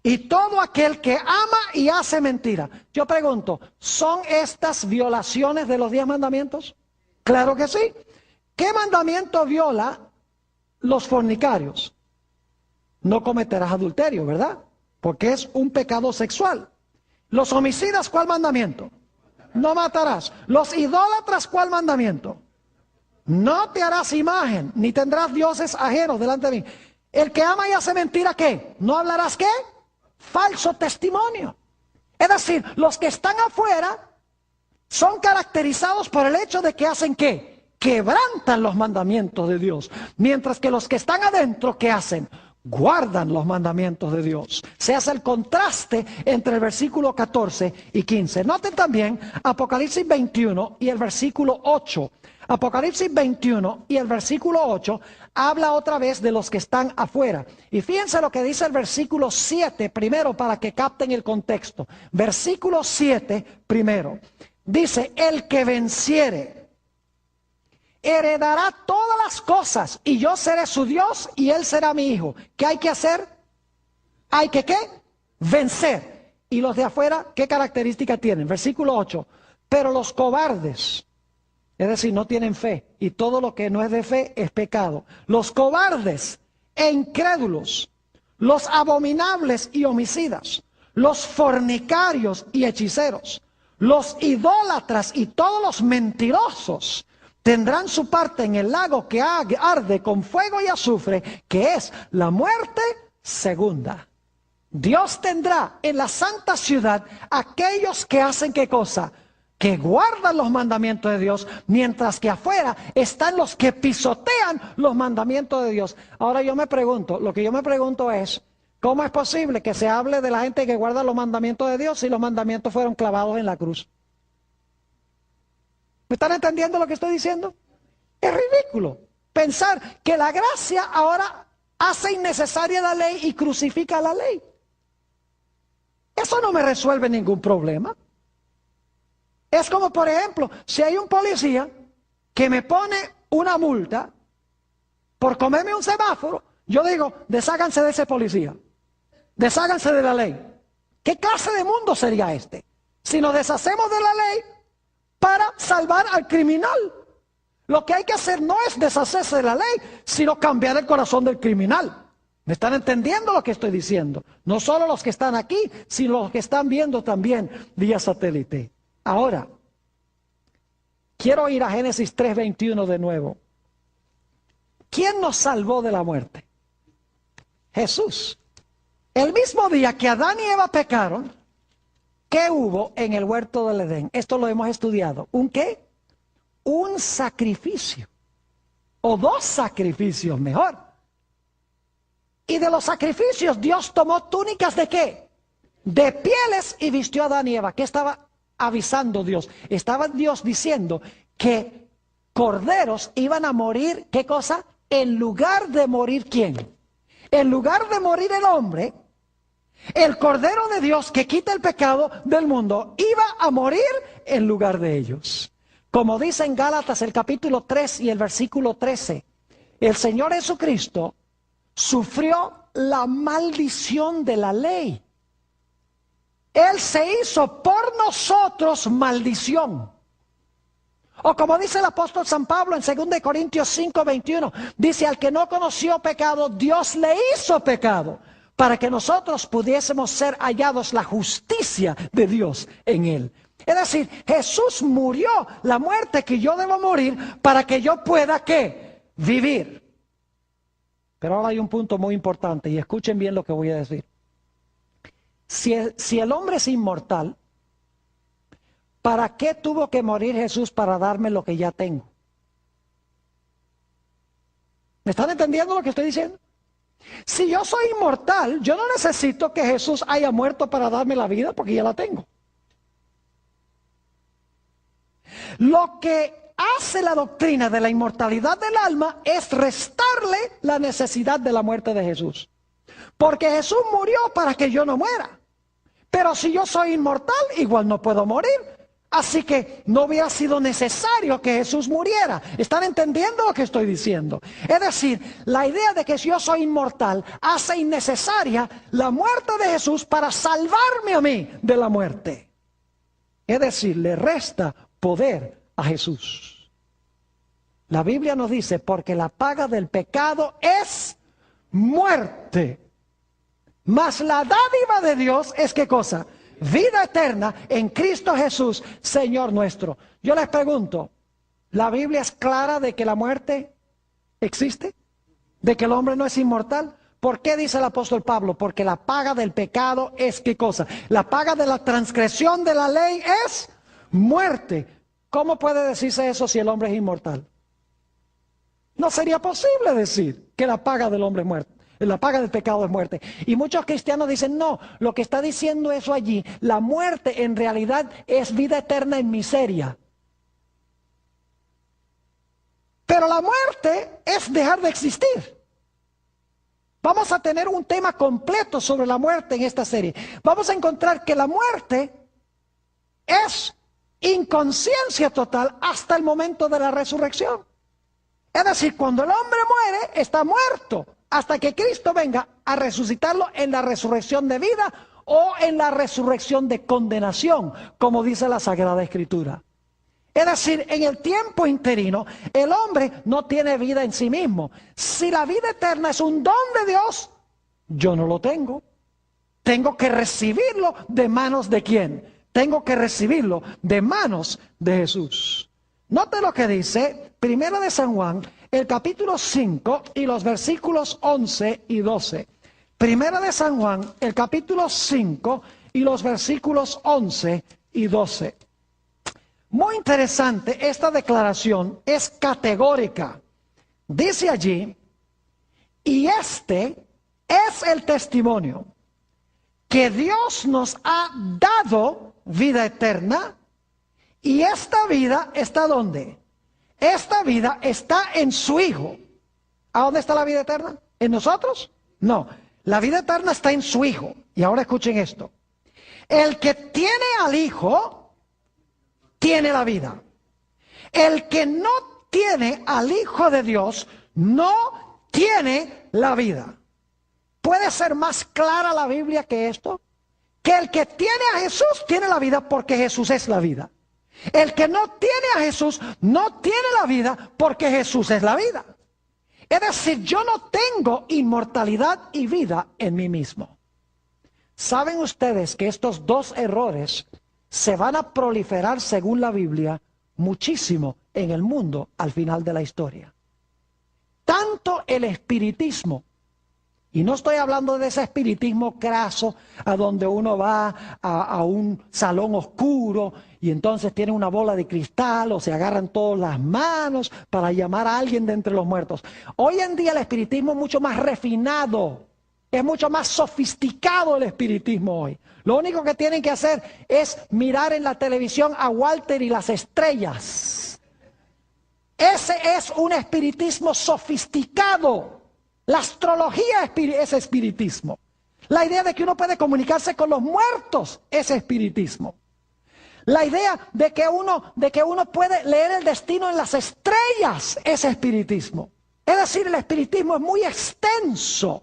y todo aquel que ama y hace mentira. Yo pregunto, ¿son estas violaciones de los 10 mandamientos? Claro que sí. ¿Qué mandamiento viola los fornicarios? No cometerás adulterio, ¿verdad? Porque es un pecado sexual. Los homicidas, ¿cuál mandamiento? No matarás. Los idólatras, ¿cuál mandamiento? No te harás imagen, ni tendrás dioses ajenos delante de mí. El que ama y hace mentira, ¿qué? ¿No hablarás qué? Falso testimonio. Es decir, los que están afuera son caracterizados por el hecho de que hacen ¿qué? Quebrantan los mandamientos de Dios. Mientras que los que están adentro, ¿qué hacen? Guardan los mandamientos de Dios. Se hace el contraste entre el versículo 14 y 15. Noten también Apocalipsis 21 y el versículo 8. Apocalipsis 21 y el versículo 8 habla otra vez de los que están afuera. Y fíjense lo que dice el versículo 7 primero para que capten el contexto. Versículo 7 primero. Dice, el que venciere heredará todas las cosas, y yo seré su Dios y él será mi hijo. ¿Qué hay que hacer? Hay que ¿qué? Vencer. ¿Y los de afuera qué característica tienen? Versículo 8. Pero los cobardes, es decir, no tienen fe, y todo lo que no es de fe es pecado. Los cobardes e incrédulos, los abominables y homicidas, los fornicarios y hechiceros, los idólatras y todos los mentirosos tendrán su parte en el lago que arde con fuego y azufre, que es la muerte segunda. Dios tendrá en la santa ciudad aquellos que hacen ¿qué cosa? Que guardan los mandamientos de Dios, mientras que afuera están los que pisotean los mandamientos de Dios. Ahora yo me pregunto, lo que yo me pregunto es, ¿cómo es posible que se hable de la gente que guarda los mandamientos de Dios si los mandamientos fueron clavados en la cruz? ¿Me están entendiendo lo que estoy diciendo? Es ridículo pensar que la gracia ahora hace innecesaria la ley y crucifica la ley. Eso no me resuelve ningún problema. Es como, por ejemplo, si hay un policía que me pone una multa por comerme un semáforo, Yo digo, desháganse de ese policía, desháganse de la ley. ¿Qué clase de mundo sería este? Si nos deshacemos de la ley para salvar al criminal. Lo que hay que hacer no es deshacerse de la ley, sino cambiar el corazón del criminal. ¿Me están entendiendo lo que estoy diciendo? No solo los que están aquí, sino los que están viendo también vía satélite. Ahora, quiero ir a Génesis 3:21 de nuevo. ¿Quién nos salvó de la muerte? Jesús. El mismo día que Adán y Eva pecaron, ¿qué hubo en el huerto del Edén? Esto lo hemos estudiado. ¿Un qué? Un sacrificio. O dos sacrificios, mejor. Y de los sacrificios, Dios tomó túnicas ¿de qué? De pieles y vistió a Adán y Eva. ¿Qué estaba avisando Dios? Estaba Dios diciendo que corderos iban a morir, ¿qué cosa? En lugar de morir, ¿quién? En lugar de morir el hombre, el Cordero de Dios que quita el pecado del mundo iba a morir en lugar de ellos. Como dice en Gálatas el capítulo 3 y el versículo 13, el Señor Jesucristo sufrió la maldición de la ley. Él se hizo por nosotros maldición. O como dice el apóstol San Pablo en 2 Corintios 5:21, dice, al que no conoció pecado, Dios le hizo pecado, para que nosotros pudiésemos ser hallados la justicia de Dios en él. Es decir, Jesús murió la muerte que yo debo morir para que yo pueda, ¿qué? Vivir. Pero ahora hay un punto muy importante y escuchen bien lo que voy a decir. Si el hombre es inmortal, ¿para qué tuvo que morir Jesús para darme lo que ya tengo? ¿Me están entendiendo lo que estoy diciendo? Si yo soy inmortal, yo no necesito que Jesús haya muerto para darme la vida porque ya la tengo. Lo que hace la doctrina de la inmortalidad del alma es restarle la necesidad de la muerte de Jesús. Porque Jesús murió para que yo no muera. Pero si yo soy inmortal, igual no puedo morir. Así que no hubiera sido necesario que Jesús muriera. ¿Están entendiendo lo que estoy diciendo? Es decir, la idea de que si yo soy inmortal hace innecesaria la muerte de Jesús para salvarme a mí de la muerte. Es decir, le resta poder a Jesús. La Biblia nos dice, porque la paga del pecado es muerte. Mas la dádiva de Dios es ¿qué cosa? Vida eterna en Cristo Jesús, Señor nuestro. Yo les pregunto, ¿la Biblia es clara de que la muerte existe? ¿De que el hombre no es inmortal? ¿Por qué dice el apóstol Pablo? Porque la paga del pecado es ¿qué cosa? La paga de la transgresión de la ley es muerte. ¿Cómo puede decirse eso si el hombre es inmortal? No sería posible decir que la paga del hombre es muerte. La paga del pecado es muerte. Y muchos cristianos dicen, no, lo que está diciendo eso allí, la muerte en realidad es vida eterna en miseria. Pero la muerte es dejar de existir. Vamos a tener un tema completo sobre la muerte en esta serie. Vamos a encontrar que la muerte es inconsciencia total hasta el momento de la resurrección. Es decir, cuando el hombre muere, está muerto. Hasta que Cristo venga a resucitarlo en la resurrección de vida o en la resurrección de condenación, como dice la Sagrada Escritura. Es decir, en el tiempo interino, el hombre no tiene vida en sí mismo. Si la vida eterna es un don de Dios, yo no lo tengo. Tengo que recibirlo de manos de ¿quién? Tengo que recibirlo de manos de Jesús. Note lo que dice Primera de San Juan, el capítulo 5 y los versículos 11 y 12. Primera de San Juan, el capítulo 5 y los versículos 11 y 12. Muy interesante, esta declaración es categórica. Dice allí, y este es el testimonio, que Dios nos ha dado vida eterna, y esta vida está ¿dónde? Esta vida está en su Hijo. ¿A dónde está la vida eterna? ¿En nosotros? No, la vida eterna está en su Hijo. Y ahora escuchen esto. El que tiene al Hijo, tiene la vida. El que no tiene al Hijo de Dios, no tiene la vida. ¿Puede ser más clara la Biblia que esto? Que el que tiene a Jesús tiene la vida porque Jesús es la vida. El que no tiene a Jesús no tiene la vida porque Jesús es la vida. Es decir, yo no tengo inmortalidad y vida en mí mismo. ¿Saben ustedes que estos dos errores se van a proliferar, según la Biblia, muchísimo en el mundo al final de la historia? Tanto el espiritismo, y no estoy hablando de ese espiritismo craso a donde uno va a un salón oscuro y entonces tiene una bola de cristal o se agarran todas las manos para llamar a alguien de entre los muertos. Hoy en día el espiritismo es mucho más refinado, es mucho más sofisticado el espiritismo hoy. Lo único que tienen que hacer es mirar en la televisión a Walter y las estrellas. Ese es un espiritismo sofisticado. La astrología es espiritismo. La idea de que uno puede comunicarse con los muertos es espiritismo. La idea de que uno puede leer el destino en las estrellas es espiritismo. Es decir, el espiritismo es muy extenso.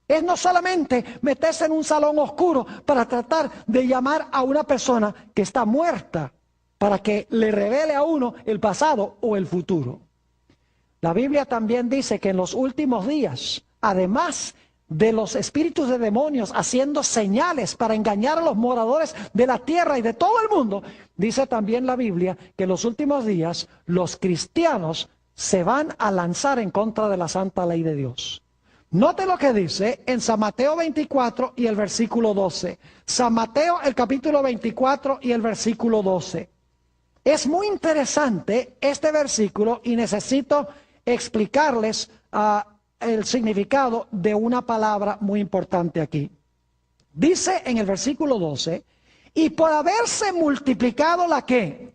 Es no solamente meterse en un salón oscuro para tratar de llamar a una persona que está muerta para que le revele a uno el pasado o el futuro. La Biblia también dice que en los últimos días, además de los espíritus de demonios haciendo señales para engañar a los moradores de la tierra y de todo el mundo, dice también la Biblia que en los últimos días los cristianos se van a lanzar en contra de la santa ley de Dios. Note lo que dice en San Mateo 24 y el versículo 12. San Mateo, el capítulo 24 y el versículo 12. Es muy interesante este versículo y necesito explicarles el significado de una palabra muy importante aquí. Dice en el versículo 12, y por haberse multiplicado la ¿qué?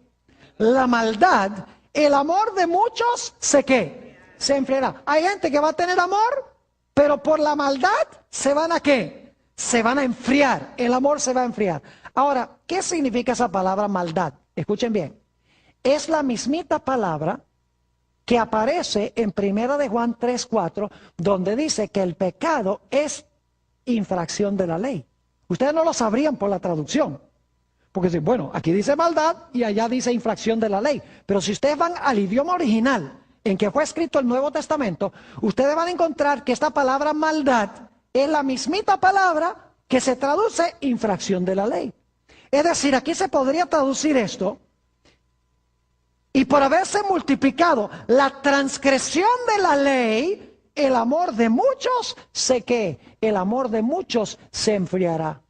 La maldad, el amor de muchos se ¿qué? Se enfriará. Hay gente que va a tener amor, pero por la maldad se van a ¿qué? Se van a enfriar. El amor se va a enfriar. Ahora, ¿qué significa esa palabra maldad? Escuchen bien. Es la mismita palabra que aparece en 1 de Juan 3:4, donde dice que el pecado es infracción de la ley. Ustedes no lo sabrían por la traducción, porque dicen, bueno, aquí dice maldad y allá dice infracción de la ley. Pero si ustedes van al idioma original en que fue escrito el Nuevo Testamento, ustedes van a encontrar que esta palabra maldad es la mismita palabra que se traduce infracción de la ley. Es decir, aquí se podría traducir esto: y por haberse multiplicado la transgresión de la ley, el amor de muchos se ¿qué? El amor de muchos se enfriará.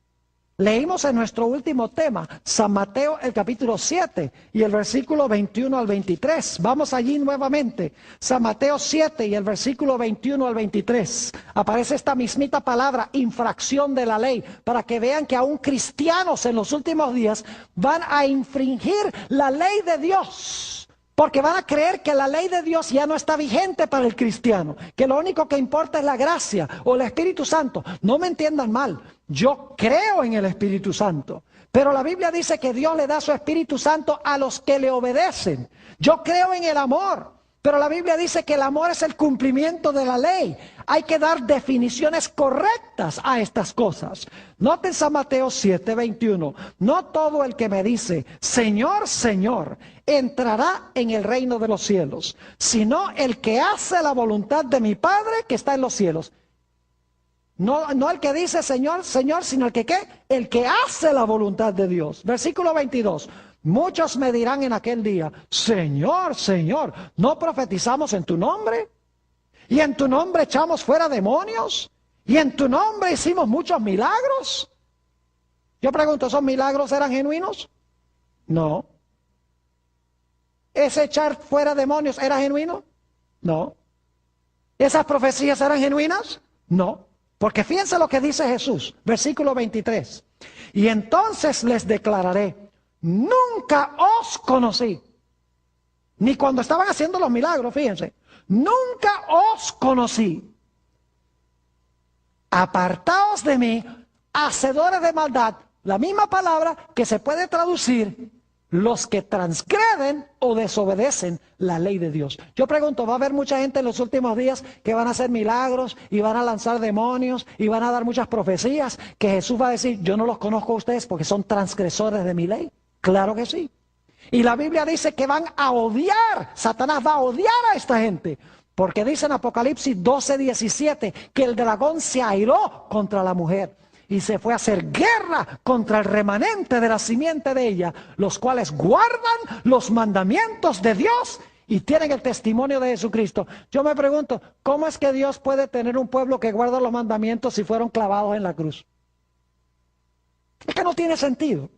Leímos en nuestro último tema, San Mateo, el capítulo 7 y el versículo 21 al 23. Vamos allí nuevamente. San Mateo 7 y el versículo 21 al 23. Aparece esta mismita palabra, infracción de la ley, para que vean que aún cristianos en los últimos días van a infringir la ley de Dios. Porque van a creer que la ley de Dios ya no está vigente para el cristiano, que lo único que importa es la gracia o el Espíritu Santo. No me entiendan mal, yo creo en el Espíritu Santo, pero la Biblia dice que Dios le da su Espíritu Santo a los que le obedecen. Yo creo en el amor, pero la Biblia dice que el amor es el cumplimiento de la ley. Hay que dar definiciones correctas a estas cosas. Noten San Mateo 7:21. No todo el que me dice, Señor, Señor, entrará en el reino de los cielos, sino el que hace la voluntad de mi Padre que está en los cielos. No el que dice Señor, Señor, sino el que ¿qué? El que hace la voluntad de Dios. Versículo 22. Muchos me dirán en aquel día, Señor, Señor, ¿no profetizamos en tu nombre? ¿Y en tu nombre echamos fuera demonios? ¿Y en tu nombre hicimos muchos milagros? Yo pregunto, ¿esos milagros eran genuinos? No. ¿Ese echar fuera demonios era genuino? No. ¿Esas profecías eran genuinas? No. Porque fíjense lo que dice Jesús, versículo 23. Y entonces les declararé, nunca os conocí. Ni cuando estaban haciendo los milagros, fíjense. Nunca os conocí. Apartaos de mí, hacedores de maldad. La misma palabra que se puede traducir los que transgreden o desobedecen la ley de Dios. Yo pregunto, ¿va a haber mucha gente en los últimos días que van a hacer milagros y van a lanzar demonios y van a dar muchas profecías que Jesús va a decir, yo no los conozco a ustedes porque son transgresores de mi ley? Claro que sí. Y la Biblia dice que van a odiar, Satanás va a odiar a esta gente, porque dice en Apocalipsis 12:17 que el dragón se airó contra la mujer y se fue a hacer guerra contra el remanente de la simiente de ella, los cuales guardan los mandamientos de Dios y tienen el testimonio de Jesucristo. Yo me pregunto, ¿cómo es que Dios puede tener un pueblo que guarda los mandamientos si fueron clavados en la cruz? Es que no tiene sentido.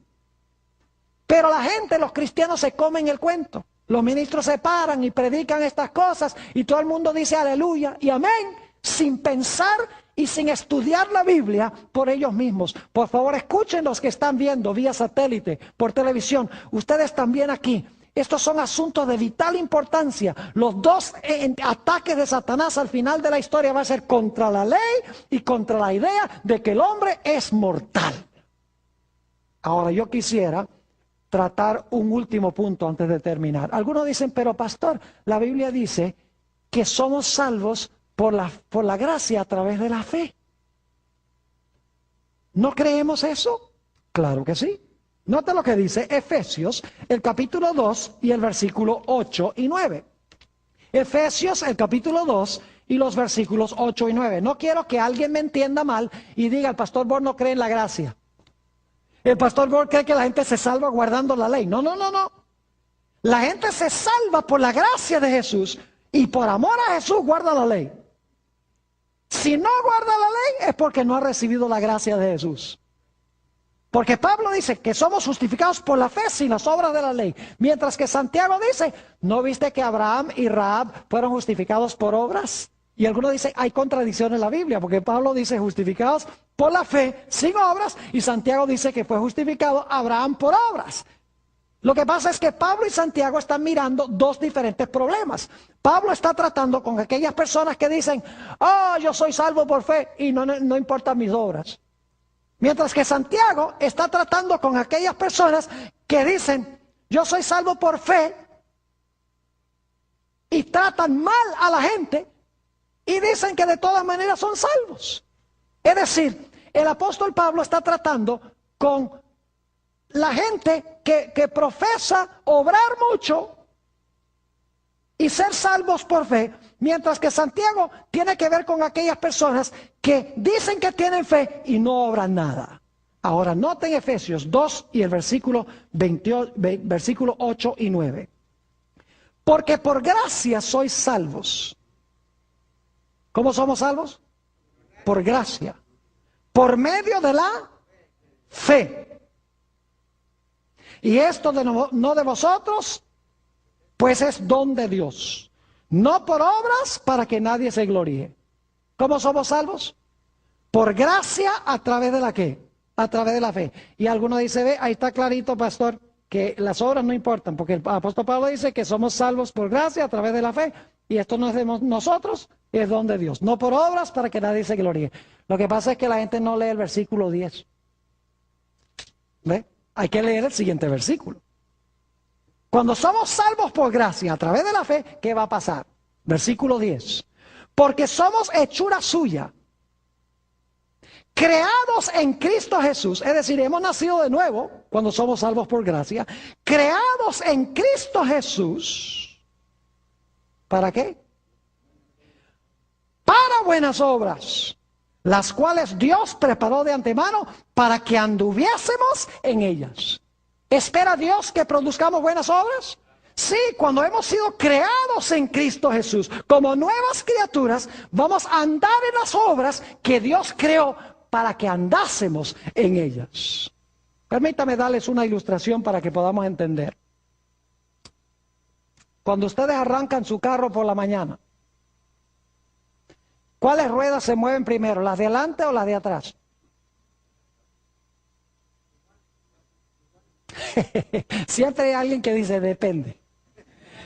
Pero la gente, los cristianos, se comen el cuento. Los ministros se paran y predican estas cosas y todo el mundo dice aleluya y amén, sin pensar y sin estudiar la Biblia por ellos mismos. Por favor, escuchen los que están viendo vía satélite, por televisión. Ustedes también aquí. Estos son asuntos de vital importancia. Los dos ataques de Satanás al final de la historia va a ser contra la ley y contra la idea de que el hombre es mortal. Ahora, yo quisiera tratar un último punto antes de terminar. Algunos dicen, pero pastor, la Biblia dice que somos salvos por la gracia a través de la fe. ¿No creemos eso? Claro que sí. Nota lo que dice Efesios, el capítulo 2 y el versículo 8 y 9. Efesios, el capítulo 2 y los versículos 8 y 9. No quiero que alguien me entienda mal y diga, el pastor Born no cree en la gracia. El pastor Born cree que la gente se salva guardando la ley. No, no, no, no. La gente se salva por la gracia de Jesús y por amor a Jesús guarda la ley. Si no guarda la ley es porque no ha recibido la gracia de Jesús. Porque Pablo dice que somos justificados por la fe sin las obras de la ley. Mientras que Santiago dice, ¿no viste que Abraham y Rahab fueron justificados por obras? Y algunos dicen, hay contradicción en la Biblia, porque Pablo dice justificados por la fe sin obras, y Santiago dice que fue justificado Abraham por obras. Lo que pasa es que Pablo y Santiago están mirando dos diferentes problemas. Pablo está tratando con aquellas personas que dicen, oh, yo soy salvo por fe y no importan mis obras. Mientras que Santiago está tratando con aquellas personas que dicen, yo soy salvo por fe, y tratan mal a la gente y dicen que de todas maneras son salvos. Es decir, el apóstol Pablo está tratando con la gente que profesa obrar mucho y ser salvos por fe, mientras que Santiago tiene que ver con aquellas personas que dicen que tienen fe y no obran nada. Ahora, noten Efesios 2 y el versículo 8 y 9. Porque por gracia sois salvos. ¿Cómo somos salvos? Por gracia. Por medio de la fe. Y esto no de vosotros, pues es don de Dios. No por obras para que nadie se gloríe. ¿Cómo somos salvos? Por gracia a través de la ¿qué? A través de la fe. Y alguno dice, ve, ahí está clarito, pastor, que las obras no importan, porque el apóstol Pablo dice que somos salvos por gracia a través de la fe. Y esto no es de nosotros, es don de Dios. No por obras para que nadie se gloríe. Lo que pasa es que la gente no lee el versículo 10. ¿Ve? Hay que leer el siguiente versículo. Cuando somos salvos por gracia a través de la fe, ¿qué va a pasar? Versículo 10. Porque somos hechura suya, creados en Cristo Jesús, es decir, hemos nacido de nuevo cuando somos salvos por gracia, creados en Cristo Jesús. ¿Para qué? Para buenas obras, las cuales Dios preparó de antemano para que anduviésemos en ellas. ¿Espera Dios que produzcamos buenas obras? Sí, cuando hemos sido creados en Cristo Jesús como nuevas criaturas, vamos a andar en las obras que Dios creó para que andásemos en ellas. Permítame darles una ilustración para que podamos entender. Cuando ustedes arrancan su carro por la mañana, ¿cuáles ruedas se mueven primero? ¿Las de adelante o las de atrás? Siempre hay alguien que dice depende.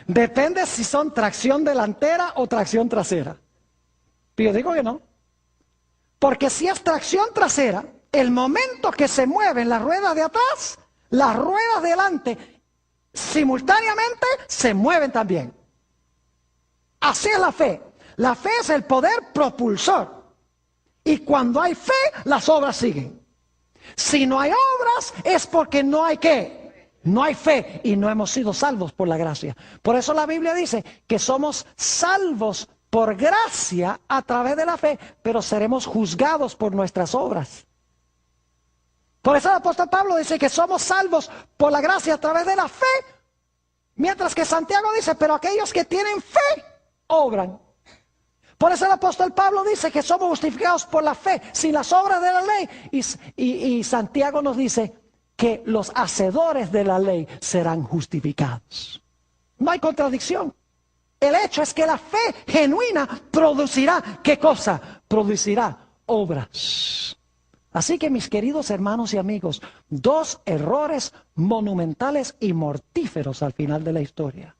Depende si son tracción delantera o tracción trasera. Pero yo digo que no. Porque si es tracción trasera, el momento que se mueven las ruedas de atrás, las ruedas de adelante simultáneamente se mueven también. Así es la fe. La fe es el poder propulsor. Y cuando hay fe, las obras siguen. Si no hay obras, es porque no hay ¿qué? No hay fe y no hemos sido salvos por la gracia. Por eso la Biblia dice que somos salvos por gracia a través de la fe, pero seremos juzgados por nuestras obras. Por eso el apóstol Pablo dice que somos salvos por la gracia a través de la fe, mientras que Santiago dice, pero aquellos que tienen fe, obran. Por eso el apóstol Pablo dice que somos justificados por la fe, sin las obras de la ley. Y Santiago nos dice que los hacedores de la ley serán justificados. No hay contradicción. El hecho es que la fe genuina producirá, ¿qué cosa? Producirá obras. Así que mis queridos hermanos y amigos, dos errores monumentales y mortíferos al final de la historia.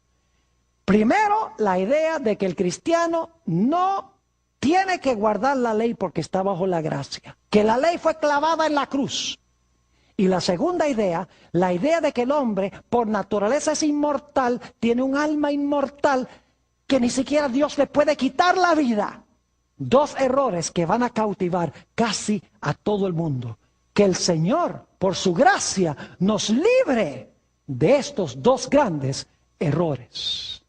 Primero, la idea de que el cristiano no tiene que guardar la ley porque está bajo la gracia, que la ley fue clavada en la cruz. Y la segunda idea, la idea de que el hombre por naturaleza es inmortal, tiene un alma inmortal, que ni siquiera Dios le puede quitar la vida. Dos errores que van a cautivar casi a todo el mundo. Que el Señor, por su gracia, nos libre de estos dos grandes errores.